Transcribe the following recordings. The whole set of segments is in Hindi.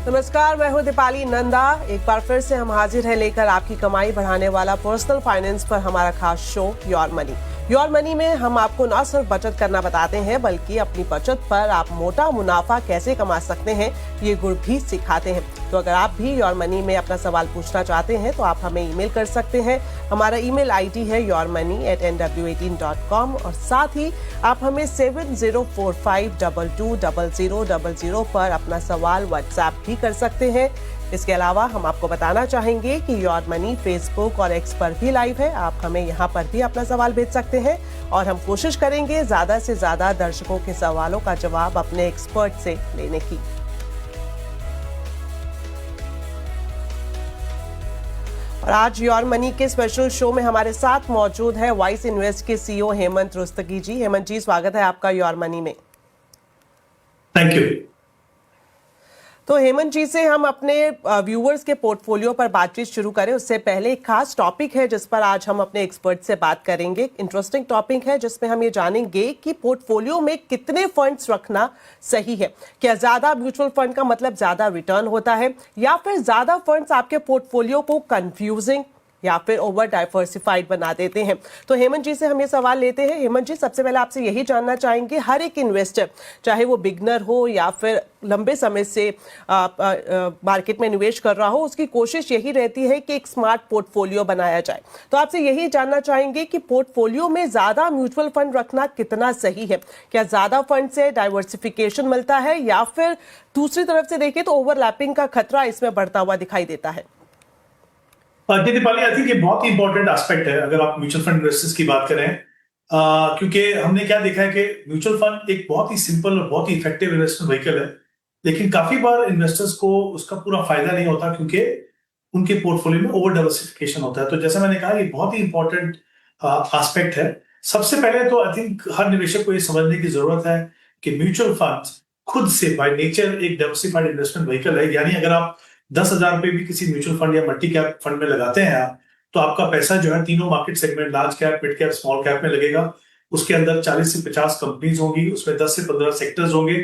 नमस्कार, मैं हूं दीपाली नंदा। एक बार फिर से हम हाजिर हैं लेकर आपकी कमाई बढ़ाने वाला पर्सनल फाइनेंस पर हमारा खास show your money. Your money में हम आपको न सिर्फ बचत करना बताते हैं बल्कि अपनी बचत पर आप मोटा मुनाफा कैसे कमा सकते हैं ये गुर भी सिखाते हैं। तो अगर आप भी योर मनी में अपना सवाल पूछना चाहते हैं तो आप हमें ईमेल कर सकते हैं। हमारा ईमेल आईडी है yourmoney@nw18.com और साथ ही आप हमें 7045220000 पर अपना सवाल व्हाट्सएप भी कर सकते हैं। इसके अलावा हम आपको बताना चाहेंगे कि योर मनी फेसबुक और एक्स पर भी लाइव है। आप हमें यहाँ पर भी अपना सवाल भेज सकते हैं और हम कोशिश करेंगे ज्यादा से ज्यादा दर्शकों के सवालों का जवाब अपने एक्सपर्ट से लेने की। और आज योर मनी के स्पेशल शो में हमारे साथ मौजूद है वाइस इन्वेस्ट के सीईओ हेमंत रुस्तगी जी। हेमंत जी, स्वागत है आपका योर मनी में। Thank you. तो हेमंत जी से हम अपने व्यूअर्स के पोर्टफोलियो पर बातचीत शुरू करें उससे पहले एक खास टॉपिक है जिस पर आज हम अपने एक्सपर्ट से बात करेंगे। इंटरेस्टिंग टॉपिक है जिसमें हम ये जानेंगे कि पोर्टफोलियो में कितने फंड्स रखना सही है। क्या ज्यादा म्यूचुअल फंड का मतलब ज्यादा रिटर्न होता है या फिर ज्यादा फंड्स आपके पोर्टफोलियो को कंफ्यूजिंग या फिर ओवर डाइवर्सिफाइड बना देते हैं। तो हेमंत जी से हम ये सवाल लेते हैं। हेमंत जी, सबसे पहले आपसे यही जानना चाहेंगे, हर एक इन्वेस्टर चाहे वो बिगनर हो या फिर लंबे समय से मार्केट में निवेश कर रहा हो, उसकी कोशिश यही रहती है कि एक स्मार्ट पोर्टफोलियो बनाया जाए। तो आपसे यही जानना चाहेंगे कि पोर्टफोलियो में ज्यादा म्यूचुअल फंड रखना कितना सही है। क्या ज्यादा फंड से डाइवर्सिफिकेशन मिलता है या फिर दूसरी तरफ से देखें तो ओवरलैपिंग का खतरा इसमें बढ़ता हुआ दिखाई देता है? दीपाली, आई थिंक ये बहुत ही इंपॉर्टेंट एस्पेक्ट है अगर आप म्यूचुअल फंड इन्वेस्टर्स की बात करें, क्योंकि हमने क्या देखा है कि म्यूचुअल फंड एक बहुत ही सिंपल और बहुत ही इफेक्टिव इन्वेस्टमेंट व्हीकल है, लेकिन काफी बार इन्वेस्टर्स को उसका पूरा फायदा नहीं होता क्योंकि उनके पोर्टफोलियो में ओवर डाइवर्सिफिकेशन होता है। तो जैसा मैंने कहा, ये बहुत ही इंपॉर्टेंट एस्पेक्ट है। सबसे पहले तो आई थिंक हर निवेशक को ये समझने की जरूरत है कि म्यूचुअल फंड खुद से बाय नेचर एक डाइवर्सिफाइड इन्वेस्टमेंट व्हीकल है। यानी अगर आप 10,000 रुपए भी किसी म्यूचुअल फंड या मल्टी कैप फंड में लगाते हैं आप, तो आपका पैसा जो है तीनों market segment, large cap, mid cap, small cap में लगेगा। उसके अंदर 40 से 50 कंपनीज होंगी, उसमें 10 से 15 सेक्टर्स होंगे।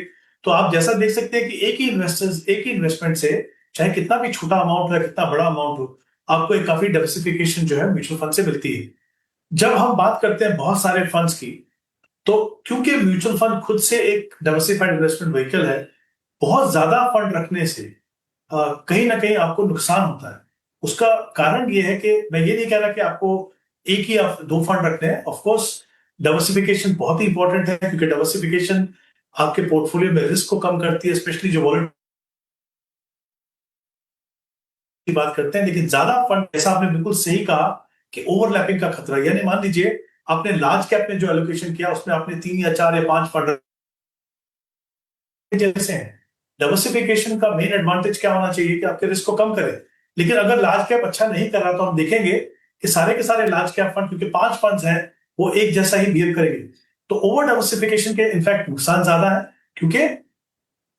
तो आप जैसा देख सकते हैं कि एक ही इन्वेस्टमेंट से चाहे कितना भी छोटा अमाउंट हो, कितना बड़ा अमाउंट हो, आपको एक काफी डाइवर्सिफिकेशन जो है म्यूचुअल फंड से मिलती है। जब हम बात करते हैं बहुत सारे फंड्स की, तो क्योंकि म्यूचुअल फंड खुद से एक डाइवर्सिफाइड इन्वेस्टमेंट व्हीकल है, बहुत ज्यादा फंड रखने से कहीं ना कहीं आपको नुकसान होता है। उसका कारण ये है कि मैं ये नहीं कह रहा कि आपको एक ही दो फंड रखने हैं। ऑफ कोर्स डाइवर्सिफिकेशन बहुत ही इंपॉर्टेंट है क्योंकि डाइवर्सिफिकेशन आपके पोर्टफोलियो में रिस्क को कम करती है, स्पेशली जो वॉलेट की बात करते हैं। लेकिन ज्यादा फंड, जैसा आपने बिल्कुल सही कहा कि ओवरलैपिंग का खतरा, यानी मान लीजिए आपने लार्ज कैप में जो एलोकेशन किया उसमें आपने 3 या 4 या 5 फंड जैसे हैं। डाइवर्सिफिकेशन का मेन एडवांटेज क्या होना चाहिए कि आपके रिस्क को कम करे। लेकिन अगर लार्ज कैप अच्छा नहीं कर रहा तो हम देखेंगे कि सारे के सारे लार्ज कैप फंड, क्योंकि 5 फंड्स हैं, वो एक जैसा ही बिहेव करेंगे। तो ओवर डाइवर्सिफिकेशन के इनफैक्ट नुकसान ज्यादा है, क्योंकि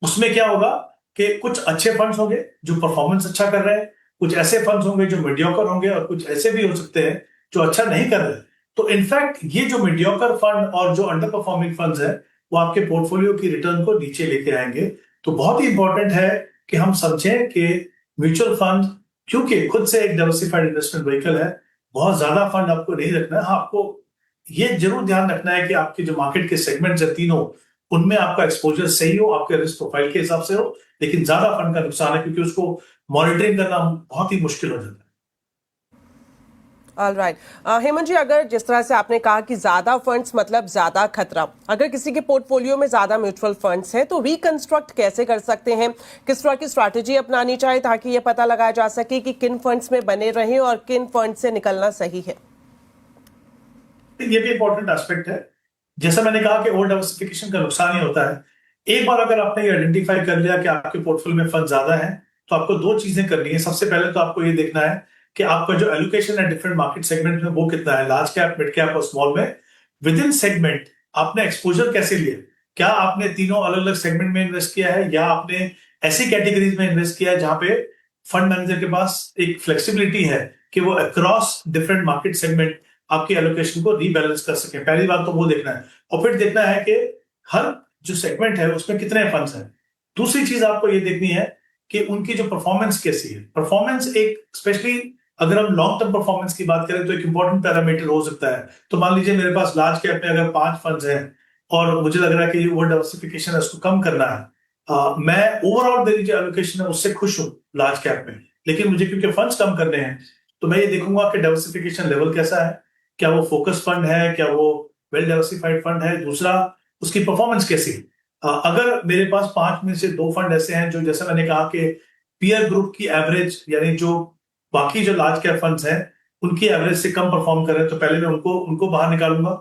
उसमें क्या होगा कि कुछ अच्छे फंड्स होंगे जो परफॉर्मेंस अच्छा कर रहे हैं, कुछ ऐसे फंड्स होंगे जो मीडियोकर होंगे और कुछ ऐसे भी हो सकते हैं जो अच्छा नहीं कर रहे। तो इनफैक्ट ये जो मीडियोकर फंड और जो अंडर परफॉर्मिंग फंड्स है वो आपके पोर्टफोलियो की रिटर्न को नीचे लेके आएंगे। तो बहुत ही इंपॉर्टेंट है कि हम समझें कि म्यूचुअल फंड क्योंकि खुद से एक डाइवर्सिफाइड इन्वेस्टमेंट व्हीकल है, बहुत ज्यादा फंड आपको नहीं रखना है। हाँ, आपको ये जरूर ध्यान रखना है कि आपके जो मार्केट के सेगमेंट है तीनों, उनमें आपका एक्सपोजर सही हो, आपके रिस्क प्रोफाइल के हिसाब से हो। लेकिन ज्यादा फंड का नुकसान है क्योंकि उसको मॉनिटरिंग करना बहुत ही मुश्किल हो जाता है। ऑलराइट, हेमंत जी, अगर जिस तरह से आपने कहा कि ज्यादा फंड्स मतलब ज्यादा खतरा, अगर किसी के पोर्टफोलियो में ज्यादा म्यूचुअल फंड्स हैं तो रिकंस्ट्रक्ट कैसे कर सकते हैं? किस तरह की स्ट्रैटेजी अपनानी चाहिए ताकि ये पता लगाया जा सके कि किन फंड्स में बने रहें और किन फंड से निकलना सही है? ये भी इंपॉर्टेंट एस्पेक्ट है। जैसा मैंने कहा कि ओवर डाइवर्सिफिकेशन का नुकसान ही होता है। एक बार अगर आपने ये आइडेंटिफाई कर लिया कि आपके पोर्टफोलियो में फंड ज्यादा है, तो आपको 2 चीजें करनी है। सबसे पहले तो आपको ये देखना है कि आपका जो एलोकेशन है डिफरेंट मार्केट सेगमेंट में वो कितना है, लार्ज कैप, मिड कैप और स्मॉल में। विद इन सेगमेंट आपने एक्सपोजर कैसे लिया, क्या आपने तीनों अलग अलग सेगमेंट में इन्वेस्ट किया है या आपने ऐसी कैटेगरीज में इन्वेस्ट किया है जहां पे फंड मैनेजर के पास एक फ्लेक्सिबिलिटी है कि वो अक्रॉस डिफरेंट मार्केट सेगमेंट आपकी एलोकेशन को रीबैलेंस कर सके। पहली बात तो वो देखना है, और फिर देखना है कि हर जो सेगमेंट है उसमें कितने फंड्स हैं। दूसरी चीज आपको ये देखनी है कि उनकी जो परफॉर्मेंस कैसी है। परफॉर्मेंस एक स्पेशली अगर हम लॉन्ग टर्म परफॉर्मेंस की बात करें तो एक इंपॉर्टेंट पैरामीटर हो सकता है। तो मान लीजिए मेरे पास लार्ज कैप में अगर 5 फंड्स हैं और मुझे लग रहा है कि ये ओवर डाइवर्सिफिकेशन है, उसको कम करना है। मैं ओवरऑल मेरी जो एलोकेशन है उससे खुश हूँ लार्ज कैप में, लेकिन मुझे क्योंकि फंड्स कम करने हैं तो मैं ये देखूंगा कि डाइवर्सिफिकेशन लेवल कैसा है, क्या वो फोकस फंड है, क्या वो वेल डाइवर्सिफाइड फंड है, दूसरा उसकी परफॉर्मेंस कैसी है। अगर मेरे पास 5 में से 2 फंड ऐसे हैं जो जैसा मैंने कहा कि पीयर ग्रुप की एवरेज यानी जो बाकी जो लार्ज कैप फंड्स हैं उनकी एवरेज से कम परफॉर्म कर रहे हैं, तो पहले मैं उनको बाहर निकालूंगा।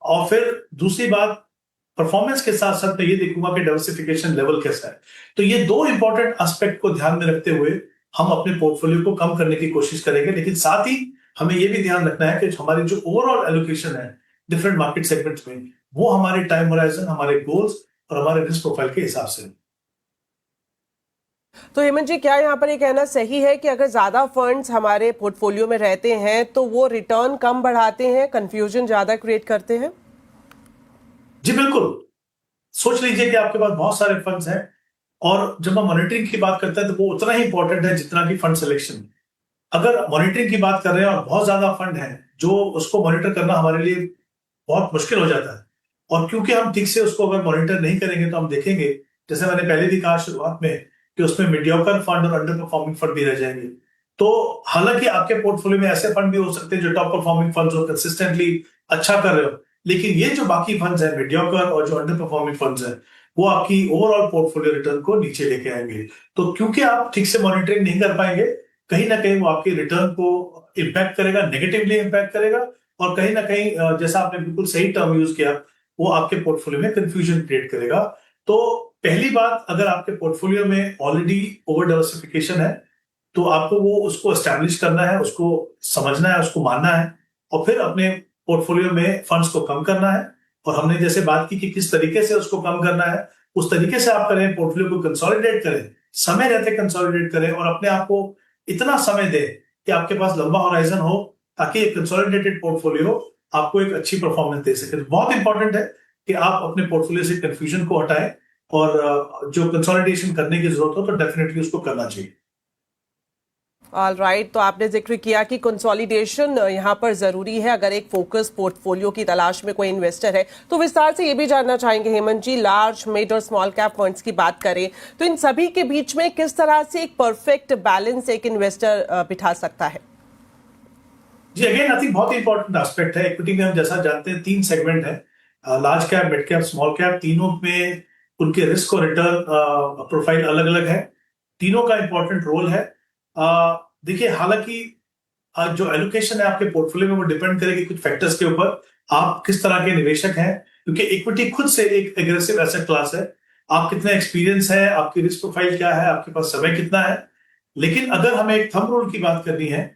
और फिर दूसरी बात, परफॉर्मेंस के साथ साथ मैं ये देखूंगा कि डाइवर्सिफिकेशन लेवल कैसा है। तो ये 2 इंपॉर्टेंट एस्पेक्ट को ध्यान में रखते हुए हम अपने पोर्टफोलियो को कम करने की कोशिश करेंगे, लेकिन साथ ही हमें ये भी ध्यान रखना है कि हमारी जो ओवरऑल एलोकेशन है डिफरेंट मार्केट सेगमेंट्स में, वो हमारे टाइम होराइजन, हमारे गोल्स और हमारे रिस्क प्रोफाइल के हिसाब से। तो हेमंत जी, क्या यहाँ पर ये कहना सही है कि अगर ज्यादा फंड्स हमारे पोर्टफोलियो में रहते हैं तो वो रिटर्न कम बढ़ाते हैं, कंफ्यूजन ज्यादा क्रिएट करते हैं? जी बिल्कुल। सोच लीजिए कि आपके पास बहुत सारे फंड्स हैं और जब हम मॉनिटरिंग की बात करते हैं तो वो उतना ही इंपॉर्टेंट है जितना कि फंड सिलेक्शन। अगर मॉनिटरिंग की बात कर रहे हैं और बहुत ज्यादा फंड है जो उसको मॉनिटर करना हमारे लिए बहुत मुश्किल हो जाता है, और क्योंकि हम ठीक से उसको अगर मॉनिटर नहीं करेंगे तो हम देखेंगे, जैसे मैंने पहले भी कहा शुरुआत में, कि उसमें मीडियोकर फंड और अंडर परफॉर्मिंग फंड भी रह जाएंगे। तो हालांकि आपके पोर्टफोलियो में ऐसे फंड भी हो सकते हैं जो टॉप परफॉर्मिंग फंड्स हो, कंसिस्टेंटली अच्छा कर रहे हो, लेकिन ये जो बाकी फंड्स हैं मीडियोकर और जो अंडर परफॉर्मिंग फंड्स हैं वो आपकी ओवरऑल पोर्टफोलियो रिटर्न को नीचे लेके आएंगे। तो क्योंकि आप ठीक से मॉनिटरिंग नहीं कर पाएंगे, कहीं ना कहीं वो आपके रिटर्न को इम्पैक्ट करेगा, नेगेटिवली इम्पैक्ट करेगा, और कहीं ना कहीं जैसा आपने बिल्कुल सही टर्म यूज किया, वो आपके पोर्टफोलियो में कंफ्यूजन क्रिएट करेगा। तो पहली बात, अगर आपके पोर्टफोलियो में ऑलरेडी ओवर डाइवर्सिफिकेशन है तो आपको वो उसको एस्टैब्लिश करना है, उसको समझना है, उसको मानना है, और फिर अपने पोर्टफोलियो में फंड्स को कम करना है। और हमने जैसे बात की कि किस तरीके से उसको कम करना है, उस तरीके से आप करें, पोर्टफोलियो को कंसोलिडेट करें, समय रहते कंसोलिडेट करें, और अपने आप को इतना समय दें कि आपके पास लंबा होराइजन हो, ताकि एक कंसोलिडेटेड पोर्टफोलियो आपको एक अच्छी परफॉर्मेंस दे सके। तो बहुत इंपॉर्टेंट है कि आप अपने पोर्टफोलियो से कंफ्यूजन को हटाएं, और जो कंसोलिडेशन करने की जरूरत हो तो डेफिनेटली उसको करना चाहिए। ऑलराइट, तो आपने जिक्र किया कि कंसोलिडेशन यहाँ पर जरूरी है अगर एक फोकस पोर्टफोलियो की तलाश में कोई इन्वेस्टर है। तो विस्तार से ये भी जानना चाहेंगे हेमंत जी, लार्ज, मिड और स्मॉल कैप फंड्स की बात करें तो इन सभी के बीच में किस तरह से एक परफेक्ट बैलेंस एक इन्वेस्टर बिठा सकता है? जी अगेन आई थिंक बहुत ही इंपॉर्टेंट एस्पेक्ट है। इक्विटी में हम जैसा जानते हैं 3 सेगमेंट है, large cap, mid cap, small cap. तीनों में उनके रिस्क और रिटर्न प्रोफाइल अलग अलग है, तीनों का इंपॉर्टेंट रोल है। देखिए, हालांकि जो एलोकेशन है आपके पोर्टफोलियो में वो डिपेंड करेगी कुछ फैक्टर्स के ऊपर, आप किस तरह के निवेशक हैं, क्योंकि इक्विटी खुद से एक एग्रेसिव एसेट क्लास है। आप कितने एक्सपीरियंस है, आपकी रिस्क प्रोफाइल क्या है, आपके पास समय कितना है। लेकिन अगर हमें एक थंब रूल की बात करनी है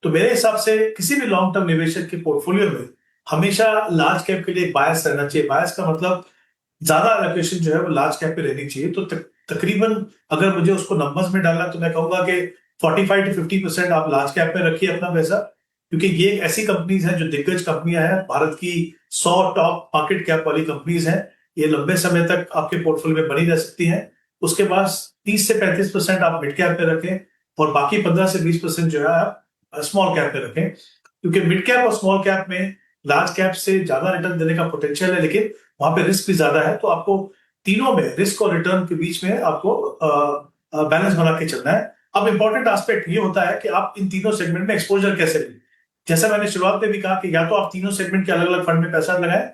तो मेरे हिसाब से किसी भी लॉन्ग टर्म निवेशक के पोर्टफोलियो में हमेशा लार्ज कैप के लिए एक बायस रहना चाहिए। बायस का मतलब ज्यादा एलोकेशन जो है वो लार्ज कैप पे रहनी चाहिए। तो तकरीबन अगर मुझे उसको नंबर्स में डालना तो मैं कहूंगा कि 45 to 50% आप लार्ज कैप में रखिए अपना पैसा, क्योंकि ये एक ऐसी कंपनीज हैं जो दिग्गज कंपनियां हैं, भारत की 100 टॉप मार्केट कैप वाली कंपनीज हैं। ये लंबे समय तक आपके पोर्टफोलियो में बनी रह सकती हैं। उसके बाद 30 से 35% आप मिड कैप पे रखें, और बाकी 15 से 20% जो है आप स्मॉल कैप पे रखें, क्योंकि मिड कैप और स्मॉल कैप में लार्ज कैप से ज्यादा रिटर्न देने का पोटेंशियल है, लेकिन वहां पे रिस्क भी ज्यादा है। तो आपको तीनों में रिस्क और रिटर्न के बीच में आपको बैलेंस बना के चलना है। अब इंपॉर्टेंट एस्पेक्ट ये होता है कि आप इन तीनों सेगमेंट में एक्सपोजर कैसे लें। जैसा मैंने शुरुआत में भी कहा कि या तो आप तीनों सेगमेंट के अलग अलग फंड में पैसा लगाएं,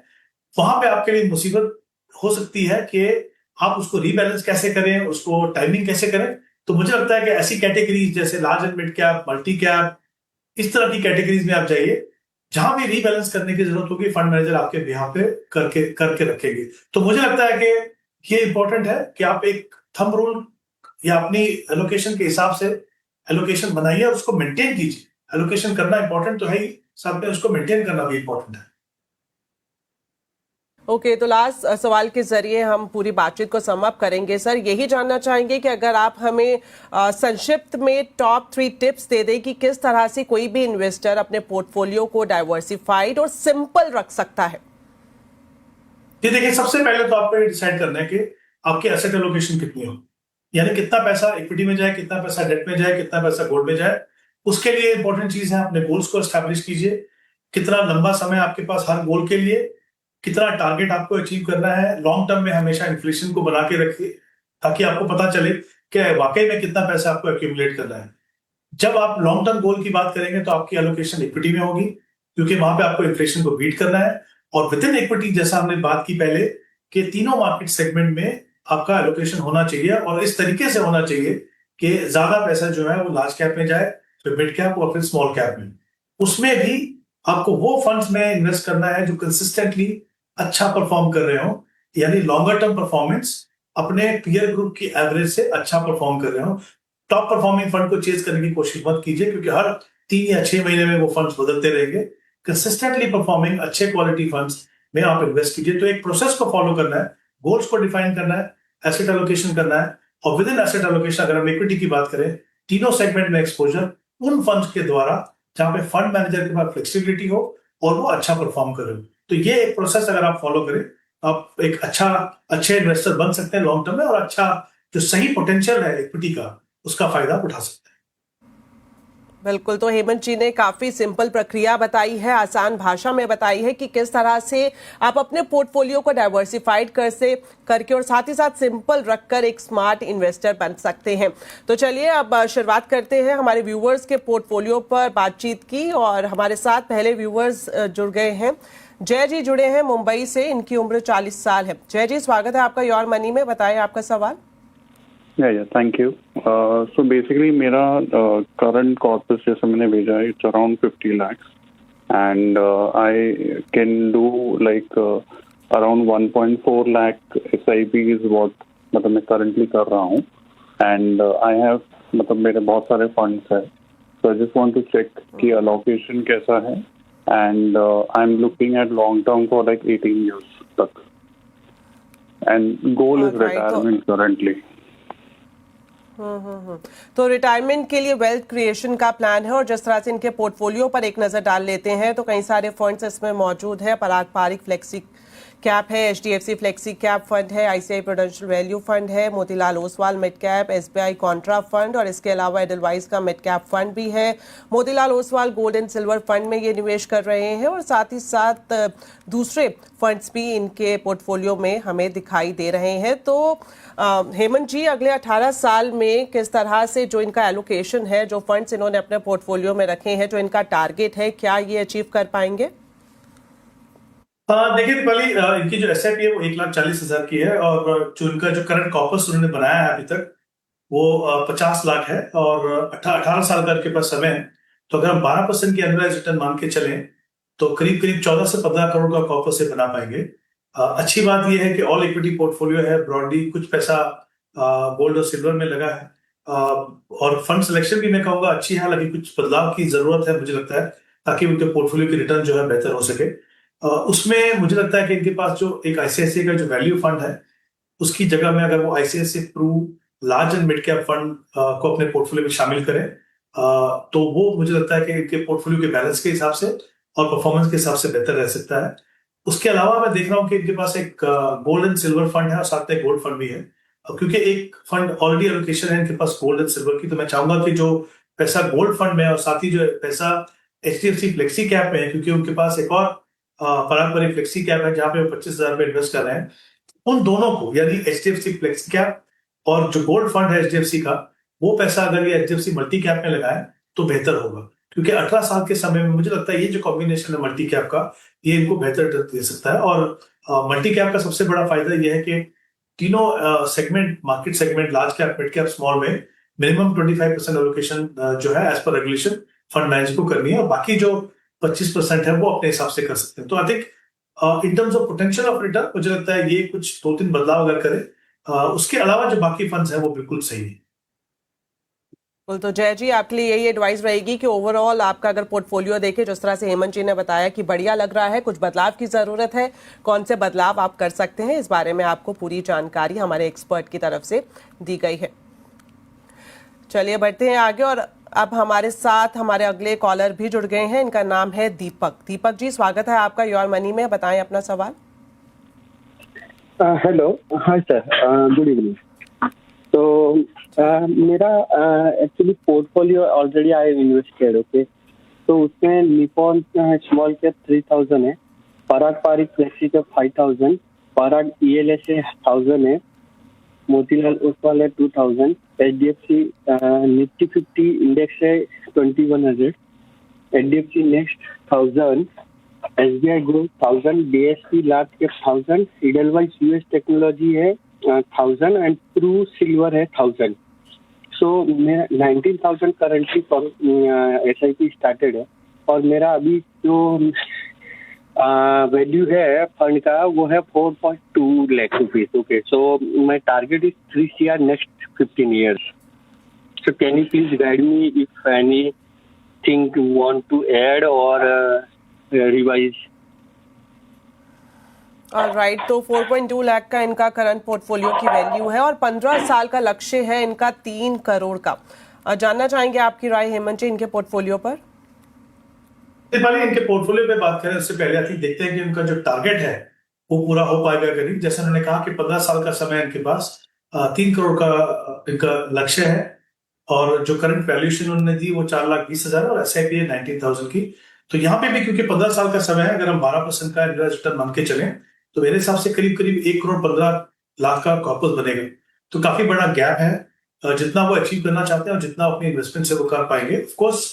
वहां पे आपके लिए मुसीबत हो सकती है कि आप उसको रीबैलेंस कैसे करें, उसको टाइमिंग कैसे करें। तो मुझे लगता है कि ऐसी कैटेगरीज जैसे large and mid cap, multi cap, इस तरह की कैटेगरीज में आप जाइए जहां भी रीबैलेंस करने की जरूरत होगी, फंड मैनेजर आपके बिहाफ पे करके रखेंगे। तो मुझे लगता है कि ये इंपॉर्टेंट है कि आप एक थंब रूल या अपनी एलोकेशन के हिसाब से एलोकेशन बनाइए और उसको मेंटेन कीजिए। एलोकेशन करना इंपॉर्टेंट तो है ही, साथ में उसको मेंटेन करना भी इंपॉर्टेंट है। ओके, तो लास्ट सवाल के जरिए हम पूरी बातचीत को सम अप करेंगे। सर, यही जानना चाहेंगे कि अगर आप हमें संक्षिप्त में टॉप 3 टिप्स दे दें कि किस तरह से कोई भी इन्वेस्टर अपने पोर्टफोलियो को डाइवर्सिफाइड और सिंपल रख सकता है। ये देखिए, सबसे पहले तो आपको ये डिसाइड करना है कि आपकी एसेट एलोकेशन कितनी हो। यानी कितना पैसा इक्विटी में जाए, कितना पैसा डेट में जाए, कितना पैसा गोल्ड में जाए, उसके लिए इंपॉर्टेंट चीज है अपने गोल्स को एस्टैब्लिश कीजिए। कितना लंबा समय आपके पास हर गोल के लिए, कितना टारगेट आपको अचीव करना है। लॉन्ग टर्म में हमेशा इन्फ्लेशन को बना के रखिए ताकि आपको पता चले कि वाकई में कितना पैसा आपको एक्यूमुलेट करना है। जब आप लॉन्ग टर्म गोल की बात करेंगे तो आपकी एलोकेशन इक्विटी में होगी, क्योंकि वहां पे आपको इन्फ्लेशन को बीट करना है। और विद इन इक्विटी, जैसा हमने बात की पहले, कि तीनों मार्केट सेगमेंट में आपका एलोकेशन होना चाहिए और इस तरीके से होना चाहिए कि ज्यादा पैसा जो है वो लार्ज कैप में जाए, फिर मिड कैप और फिर स्मॉल कैप में। उसमें भी आपको वो फंड्स में इन्वेस्ट करना है जो कंसिस्टेंटली अच्छा परफॉर्म कर रहे हो, यानी लॉन्गर टर्म परफॉर्मेंस अपने पीयर ग्रुप की एवरेज से अच्छा परफॉर्म कर रहे हो। टॉप परफॉर्मिंग फंड को चेज करने की कोशिश मत कीजिए, क्योंकि हर 3 या 6 महीने में वो फंड्स बदलते रहेंगे। कंसिस्टेंटली परफॉर्मिंग अच्छे क्वालिटी फंड्स में आप इन्वेस्ट कीजिए। तो एक प्रोसेस को फॉलो करना है, गोल्स को डिफाइन करना है, एसेट एलोकेशन करना है, और विद इन एसेट एलोकेशन अगर हम इक्विटी की बात करें, तीनों सेगमेंट में एक्सपोजर उन फंड्स के द्वारा जहां पे फंड मैनेजर के पास फ्लेक्सिबिलिटी हो और वो अच्छा परफॉर्म करे। तो ये एक प्रोसेस अगर आप फॉलो करें, आप एक अच्छे इन्वेस्टर बन सकते हैं लॉन्ग टर्म में, और अच्छा जो सही पोटेंशियल है इक्विटी का, उसका फायदा उठा सकते हैं। बिल्कुल, तो हेमंत जी ने काफी सिंपल प्रक्रिया बताई है, आसान भाषा में बताई है कि किस तरह से आप अपने पोर्टफोलियो को डाइवर्सिफाइड करके और साथ ही साथ सिंपल रखकर एक स्मार्ट इन्वेस्टर बन सकते हैं। तो चलिए अब शुरुआत करते हैं हमारे व्यूवर्स के पोर्टफोलियो पर बातचीत की, और हमारे साथ पहले व्यूवर्स जुड़ गए हैं। जय जी जुड़े हैं मुंबई से, इनकी उम्र 40 साल है। जय जी, स्वागत है आपका योर मनी में, बताएं आपका सवाल। Yeah, thank you. So basically मेरा current corpus जैसा मैंने भेजा है, it's around 50 lakhs and I can do like around 1.4 lakh SIP is what मतलब मैं currently कर रहा हूँ, and I have मतलब मेरे बहुत सारे funds है, so I just want to check कि allocation कैसा है, and I'm looking at long term for like 18 years तक, and goal is retirement currently. तो रिटायरमेंट के लिए वेल्थ क्रिएशन का प्लान है, और जिस तरह से इनके पोर्टफोलियो पर एक नजर डाल लेते हैं तो कई सारे फंड्स इसमें मौजूद है। पारंपरिक फ्लेक्सी कैप है, HDFC फ्लेक्सी कैप फंड है, ICICI प्रूडेंशियल वैल्यू फंड है, Motilal Oswal mid cap, SBI Contra fund, और इसके अलावा एडलवाइज का मिड कैप फंड भी है। Motilal Oswal gold and silver fund में ये निवेश कर रहे हैं, और साथ ही साथ दूसरे फंड्स भी इनके पोर्टफोलियो में हमें दिखाई दे रहे हैं। तो हेमंत जी, अगले 18 साल में किस तरह से जो इनका एलोकेशन है, जो फंड्स इन्होंने अपने पोर्टफोलियो में रखे हैं, जो इनका टारगेट है, क्या ये अचीव कर पाएंगे? देखिए दीपाली, इनकी जो SIP है वो 1,40,000 की है, और जो इनका जो करंट कॉर्पस उन्होंने बनाया है अभी तक वो 50 लाख है, और 18 साल का इनके पास समय है। तो अगर हम 12% की एनुअलाइज रिटर्न मान के चलें तो करीब करीब 14 से 15 करोड़ का कॉर्पस से बना पाएंगे। अच्छी बात यह है कि ऑल इक्विटी पोर्टफोलियो है, ब्रॉडली कुछ पैसा गोल्ड और सिल्वर में लगा है, और फंड सिलेक्शन भी मैं कहूँगा अच्छी है, हालांकि कुछ बदलाव की जरूरत है मुझे लगता है, ताकि उनके पोर्टफोलियो की रिटर्न जो है बेहतर हो सके। उसमें मुझे लगता है कि इनके पास जो एक ICICI का जो वैल्यू फंड है, उसकी जगह में अगर वो ICICI Pru large and mid cap fund को अपने पोर्टफोलियो में शामिल करें, तो वो मुझे लगता है कि इनके पोर्टफोलियो के बैलेंस के हिसाब से और परफॉर्मेंस के हिसाब से बेहतर रह सकता है। उसके अलावा मैं देख रहा हूँ कि इनके पास एक गोल्ड एंड सिल्वर फंड है और साथ में गोल्ड फंड भी है। क्योंकि एक फंड ऑलरेडी एलोकेशन है इनके पास गोल्ड एंड सिल्वर की, तो मैं चाहूंगा कि जो पैसा गोल्ड फंड में है और साथ ही जो पैसा HDFC फ्लेक्सी कैप में है, क्योंकि उनके पास एक और पारंपरिक फ्लेक्सी कैप है जहां पे वो 25,000 रुपए इन्वेस्ट कर रहे हैं, उन दोनों को यानी HDFC फ्लेक्सी कैप और जो गोल्ड फंड है HDFC का, वो पैसा अगर ये HDFC मल्टी कैप में लगाए तो बेहतर होगा। क्योंकि 18 साल के समय में मुझे लगता है ये जो कॉम्बिनेशन है मल्टी कैप का, ये इनको बेहतर रिटर्न दे सकता है। और मल्टी कैप का सबसे बड़ा फायदा यह है कि तीनों segment, market segment, large cap, mid cap, small में मिनिमम 25% एलोकेशन जो है as per regulation fund manager को करनी है, और बाकी जो 25% है वो अपने हिसाब से कर सकते हैं। तो I think in terms of potential of return मुझे लगता है ये कुछ 2-3 बदलाव अगर करें, उसके अलावा जो बाकी फंड्स हैं वो बिल्कुल सही है। तो जय जी, आपके लिए यही एडवाइस रहेगी कि ओवरऑल आपका अगर पोर्टफोलियो देखें, जिस तरह से हेमंत जी ने बताया कि बढ़िया लग रहा है, कुछ बदलाव की जरूरत है, कौन से बदलाव आप कर सकते हैं, इस बारे में आपको पूरी जानकारी हमारे एक्सपर्ट की तरफ से दी गई है। चलिए बढ़ते हैं आगे, और अब हमारे साथ हमारे अगले कॉलर भी जुड़ गए हैं। इनका नाम है दीपक। दीपक जी, स्वागत है आपका योर मनी में, बताएं अपना सवाल। Hello, hi sir, good evening. तो मेरा actually portfolio already I invested, okay. तो उसमें निपॉन स्मॉल कैप 3000 है, पराग पारिक फ्लेक्सी कैप 5000, पराग ELS 1000 है, मोतीलाल ओसवाल है 2000, HDFC निफ्टी 50 इंडेक्स है 2100, HDFC next 1000, SBI group 1000, DSP large cap 1000, Edelweiss US technology है 1000 एंड प्रू सिल्वर है 1000। सो मेरा 19,000 करंटली SIP स्टार्टेड है, और मेरा अभी जो वैल्यू है फंड का वो है 4.2 lakh rupees, okay. So my target is 3 CR next 15 years. So can you please guide me if anything you want to add or revise? Right, तो 4.2 लाख का इनका करंट पोर्टफोलियो की वैल्यू है और 15 साल का लक्ष्य है इनका 3 करोड़ का। जानना चाहेंगे आपकी राय हेमंत जी इनके पोर्टफोलियो पर। दीपाली, इनके पोर्टफोलियो पे बात करें उससे पहले आती देखते हैं कि उनका जो टारगेट है वो पूरा हो पाएगा कि नहीं। जैसे उन्होंने कहा कि 15 साल का समय इनके पास 3 करोड़ का इनका लक्ष्य है, और जो करंट वैल्यूएशन उन्होंने दी वो 4,20,000 और SIP है 19,000 की। तो यहाँ पे भी क्योंकि 15 साल का समय है, अगर हम 12% का इंटरेस्ट रिटर्न मान के चलें तो मेरे हिसाब से करीब करीब 1 करोड़ 15 लाख का कॉर्पस बनेगा। तो काफी बड़ा गैप है जितना वो अचीव करना चाहते हैं और जितना अपनी इन्वेस्टमेंट से वो कर पाएंगे। ऑफकोर्स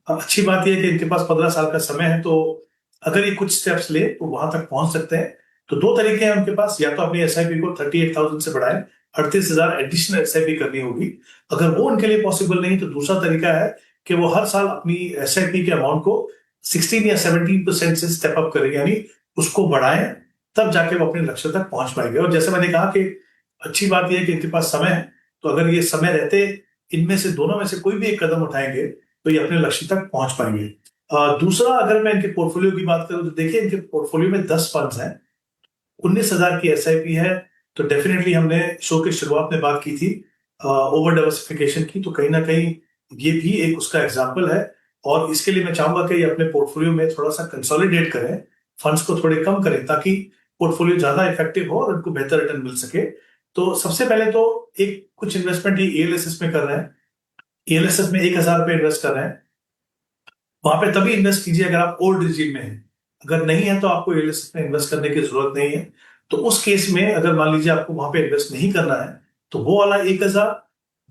अच्छी बात यह है कि इनके पास 15 साल का समय है, तो अगर ये कुछ स्टेप्स ले तो वहां तक पहुंच सकते हैं। तो 2 तरीके हैं उनके पास, या तो अपनी SIP को 38,000 से बढ़ाएं, 38,000 एडिशनल SIP करनी होगी। अगर वो उनके लिए पॉसिबल नहीं तो दूसरा तरीका है कि वो हर साल अपनी SIP के अमाउंट को 16 या 17% से स्टेप अप करें, यानी उसको बढ़ाएं, तब जाके वो अपने लक्ष्य तक पहुंच पाएंगे। और जैसे मैंने कहा कि अच्छी बात यह है कि इनके पास समय है, तो अगर ये समय रहते इनमें से दोनों में से कोई भी एक कदम उठाएंगे तो ये अपने लक्ष्य तक पहुंच पाएंगे। दूसरा, अगर मैं इनके पोर्टफोलियो की बात करूं तो देखिए इनके पोर्टफोलियो में 10 फंड्स हैं, 19,000 की SIP है। तो डेफिनेटली हमने शो की शुरुआत में बात की थी ओवर डाइवर्सिफिकेशन की, तो कहीं ना कहीं ये भी एक उसका एग्जाम्पल है। और इसके लिए मैं चाहूंगा कि ये अपने पोर्टफोलियो में थोड़ा सा कंसोलिडेट करें, फंड्स को थोड़े कम करें, ताकि पोर्टफोलियो ज्यादा इफेक्टिव हो और उनको बेहतर रिटर्न मिल सके। तो सबसे पहले तो एक कुछ इन्वेस्टमेंट ये ALSS में कर रहे हैं, ALSS में 1,000 रुपए इन्वेस्ट कर रहे हैं। वहां पे तभी इन्वेस्ट कीजिए अगर आप ओल्ड रिजीम में हैं, अगर नहीं है तो आपको ALSS में इन्वेस्ट करने की जरूरत नहीं है। तो उस केस में अगर मान लीजिए आपको वहां पे इन्वेस्ट नहीं करना है तो वो वाला 1,000,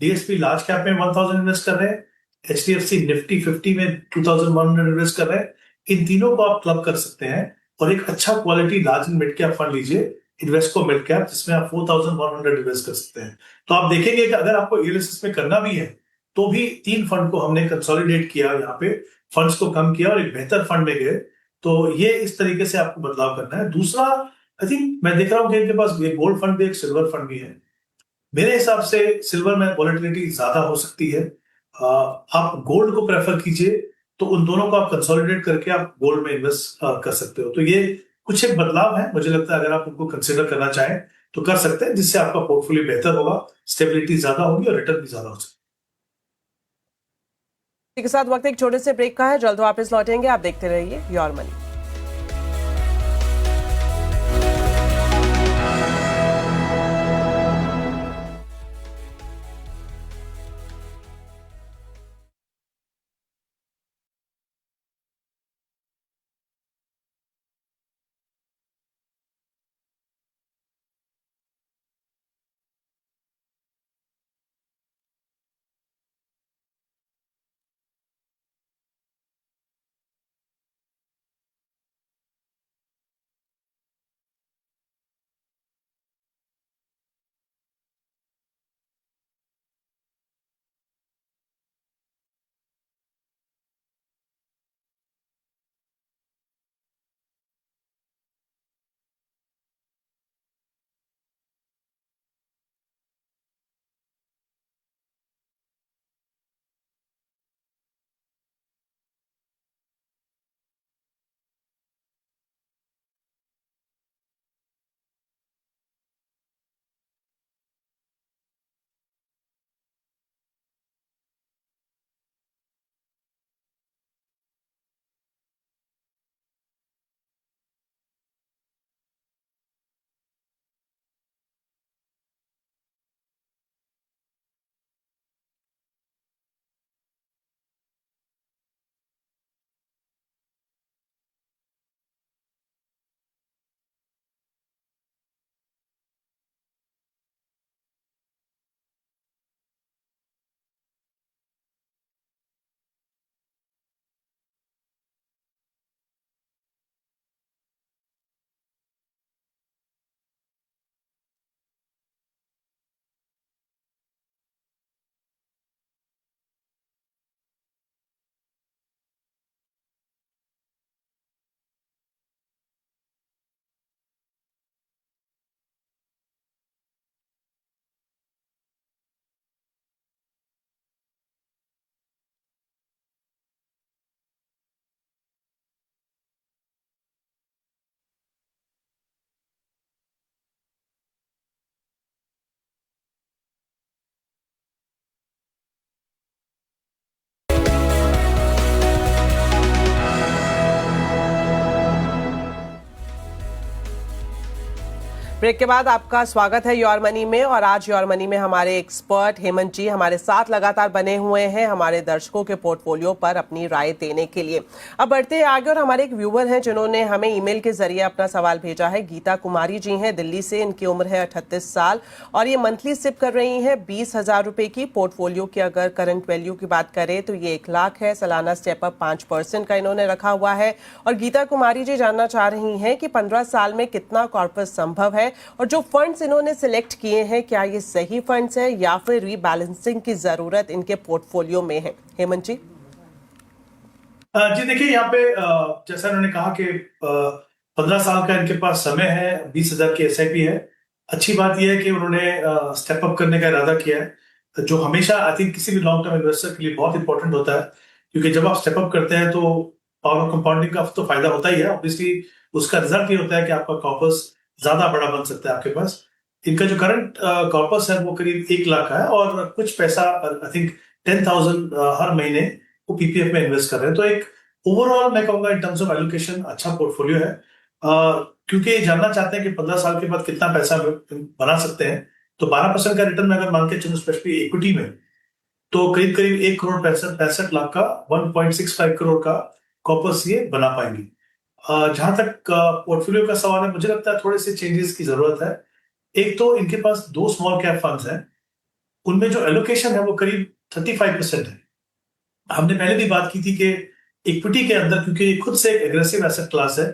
DSP लार्ज कैप में 1,000 इन्वेस्ट कर रहे हैं, HDFC निफ्टी 50 में 2,100 इन्वेस्ट कर रहे हैं। इन तीनों को आप क्लब कर सकते हैं और एक अच्छा quality large and mid cap fund लीजिए, इन्वेस्को मिड कैप, जिसमें आप 4,100 इन्वेस्ट कर सकते हैं। तो आप देखेंगे कि अगर आपको ALSS में करना भी है तो भी 3 फंड को हमने कंसोलिडेट किया, यहाँ पे फंड्स को कम किया और एक बेहतर फंड में गए। तो ये इस तरीके से आपको बदलाव करना है। दूसरा, आई थिंक मैं देख रहा हूँ कि इनके पास एक गोल्ड फंड भी, एक सिल्वर फंड भी है। मेरे हिसाब से सिल्वर में वॉलेटिलिटी ज्यादा हो सकती है, आप गोल्ड को प्रेफर कीजिए। तो उन दोनों को आप कंसोलिडेट करके आप गोल्ड में इन्वेस्ट कर सकते हो। तो ये कुछ एक बदलाव है, मुझे लगता है अगर आप उनको कंसिडर करना चाहें तो कर सकते हैं, जिससे आपका पोर्टफोलियो बेहतर होगा, स्टेबिलिटी ज्यादा होगी और रिटर्न भी ज्यादा हो सकता है। इसी के साथ वक्त एक छोटे से ब्रेक का है, जल्द वापस लौटेंगे। आप देखते रहिए योर मनी। ब्रेक के बाद आपका स्वागत है योर मनी में। और आज योर मनी में हमारे एक्सपर्ट हेमंत जी हमारे साथ लगातार बने हुए हैं हमारे दर्शकों के पोर्टफोलियो पर अपनी राय देने के लिए। अब बढ़ते हैं आगे और हमारे एक व्यूअर हैं जिन्होंने हमें ईमेल के जरिए अपना सवाल भेजा है। गीता कुमारी जी हैं दिल्ली से, इनकी उम्र है 38 साल और ये मंथली सिप कर रही हैं 20,000 रुपए की। पोर्टफोलियो की अगर करंट वैल्यू की बात करें तो ये 1 लाख है। सालाना स्टेप अप 5% का इन्होंने रखा हुआ है। और गीता कुमारी जी जानना चाह रही हैं कि 15 साल में कितना कॉर्पस संभव है और जो फंड्स इन्होंने सिलेक्ट किए हैं क्या ये सही फंड्स है या फिर रीबैलेंसिंग की जरूरत इनके पोर्टफोलियो में है। हेमंत जी। जी देखिए, यहाँ पे जैसा उन्होंने कहा कि 15 साल का इनके पास समय है, 20,000 की SIP है। अच्छी बात यह है कि उन्होंने स्टेप अप करने का इरादा किया है, जो हमेशा आई थिंक किसी भी लॉन्ग टर्म इन्वेस्टर के लिए बहुत इंपॉर्टेंट होता है, क्योंकि जब आप स्टेप अप करते हैं तो पावर कंपाउंडिंग का तो फायदा होता ही है। ऑब्वियसली उसका रिजल्ट ये होता है कि आपका कॉर्पस ज्यादा बड़ा बन सकता है आपके पास। इनका जो करंट कॉर्पस है वो करीब 1 लाख का है और कुछ पैसा आई थिंक 10,000 हर महीने वो PPF में इन्वेस्ट कर रहे हैं। तो एक ओवरऑल मैं कहूंगा इन टर्म्स ऑफ एलोकेशन अच्छा पोर्टफोलियो है, क्योंकि जानना चाहते हैं कि 15 साल के बाद कितना पैसा बना सकते हैं। तो 12% का रिटर्न में अगर मान के चलो स्पेशली इक्विटी में, तो करीब करीब 1 करोड़ 65 लाख का 1.65 करोड़ का कॉर्पस ये बना पाएंगे। जहां तक पोर्टफोलियो का सवाल है, मुझे लगता है थोड़े से चेंजेस की जरूरत है। एक तो इनके पास 2 स्मॉल कैप फंड्स हैं, उनमें जो एलोकेशन है वो करीब 35% है। हमने पहले भी बात की थी कि इक्विटी के अंदर, क्योंकि ये खुद से एक एग्रेसिव एसेट क्लास है,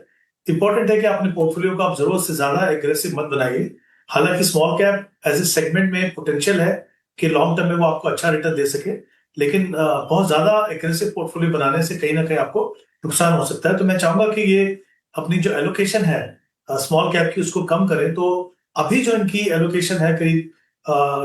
इंपॉर्टेंट है कि अपने पोर्टफोलियो को आप जरूरत से ज्यादा एग्रेसिव मत बनाइए। हालांकि small cap as a segment में पोटेंशियल है कि लॉन्ग टर्म में वो आपको अच्छा रिटर्न दे सके, लेकिन बहुत ज्यादा एग्रेसिव पोर्टफोलियो बनाने से कहीं ना कहीं आपको नुकसान हो सकता है। तो मैं चाहूंगा कि ये अपनी जो एलोकेशन है स्मॉल कैप की उसको कम करें। तो अभी जो इनकी एलोकेशन है करीब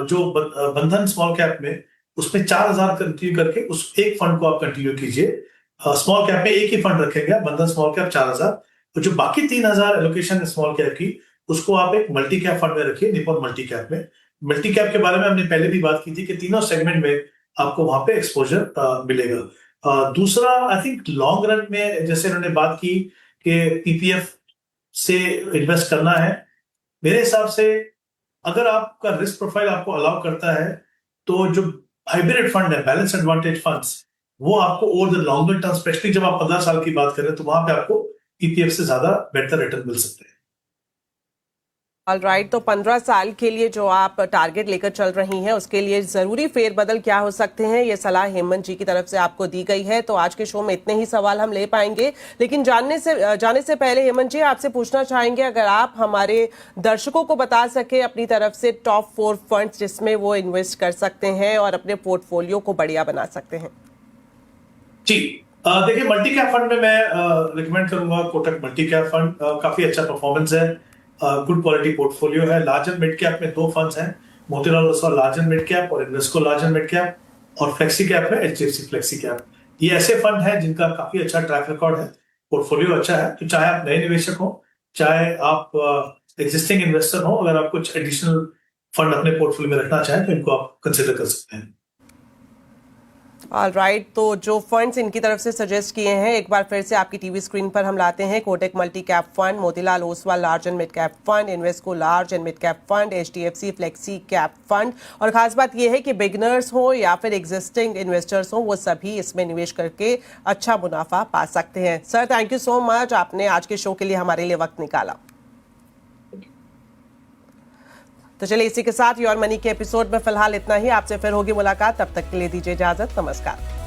जो बंधन स्मॉल कैप में, उसमें 4,000 कंटिन्यू करके उस एक फंड को आप कंटिन्यू कीजिए। स्मॉल कैप में एक ही फंड रखेंगे बंधन स्मॉल कैप 4,000, तो जो बाकी 3,000 एलोकेशन है स्मॉल कैप की उसको आप एक मल्टी कैप फंड में रखिए, निपॉन मल्टी कैप में। मल्टी कैप के बारे में हमने पहले भी बात की थी कि तीनों सेगमेंट में आपको वहां पे एक्सपोजर मिलेगा। दूसरा आई थिंक लॉन्ग रन में जैसे उन्होंने बात की कि PPF से इन्वेस्ट करना है, मेरे हिसाब से अगर आपका रिस्क प्रोफाइल आपको अलाउ करता है तो जो हाइब्रिड फंड है, बैलेंस एडवांटेज फंड्स, वो आपको over the longer term, specially जब आप 15 साल की बात करें तो वहां पे आपको PPF से ज्यादा बेहतर रिटर्न मिल सकते हैं। ऑलराइट, तो 15 साल के लिए जो आप टारगेट लेकर चल रही हैं उसके लिए जरूरी फेरबदल क्या हो सकते हैं, ये सलाह हेमंत जी की तरफ से आपको दी गई है। तो आज के शो में इतने ही सवाल हम ले पाएंगे, लेकिन जाने से पहले हेमंत जी आपसे पूछना चाहेंगे अगर आप हमारे दर्शकों को बता सके अपनी तरफ से टॉप 4 फंड्स जिसमें वो इन्वेस्ट कर सकते हैं और अपने पोर्टफोलियो को बढ़िया बना सकते हैं। जी देखिए, मल्टी कैप फंड में मैं रिकमेंड करूंगा कोटक मल्टी कैप फंड। काफी अच्छा परफॉर्मेंस है, गुड क्वालिटी पोर्टफोलियो है। लार्ज एंड मिड कैप में 2 फंड्स हैं, Motilal Oswal large and mid cap और Invesco large and mid cap, और फ्लेक्सी कैप में HDFC फ्लेक्सी कैप। ये ऐसे फंड हैं जिनका काफी अच्छा ट्रैक रिकॉर्ड है, पोर्टफोलियो अच्छा है। तो चाहे आप नए निवेशक हो, चाहे आप एग्जिस्टिंग इन्वेस्टर हो, अगर आप कुछ एडिशनल फंड अपने पोर्टफोलियो में रखना चाहें तो इनको आप कंसिडर कर सकते हैं। ऑलराइट, तो जो फंड्स इनकी तरफ से सजेस्ट किए हैं एक बार फिर से आपकी टीवी स्क्रीन पर हम लाते हैं। Kotak multi cap fund, Motilal Oswal large and mid cap fund, Invesco large and mid cap fund, HDFC flexi cap fund. और खास बात यह है कि बिगनर्स हो या फिर एग्जिस्टिंग इन्वेस्टर्स हो, वो सभी इसमें निवेश करके अच्छा मुनाफा पा सकते हैं। Sir thank you so much, आपने आज के शो के लिए हमारे लिए वक्त निकाला। तो चलिए इसी के साथ योर मनी के एपिसोड में फिलहाल इतना ही। आपसे फिर होगी मुलाकात, तब तक के लिए दीजिए इजाजत। नमस्कार।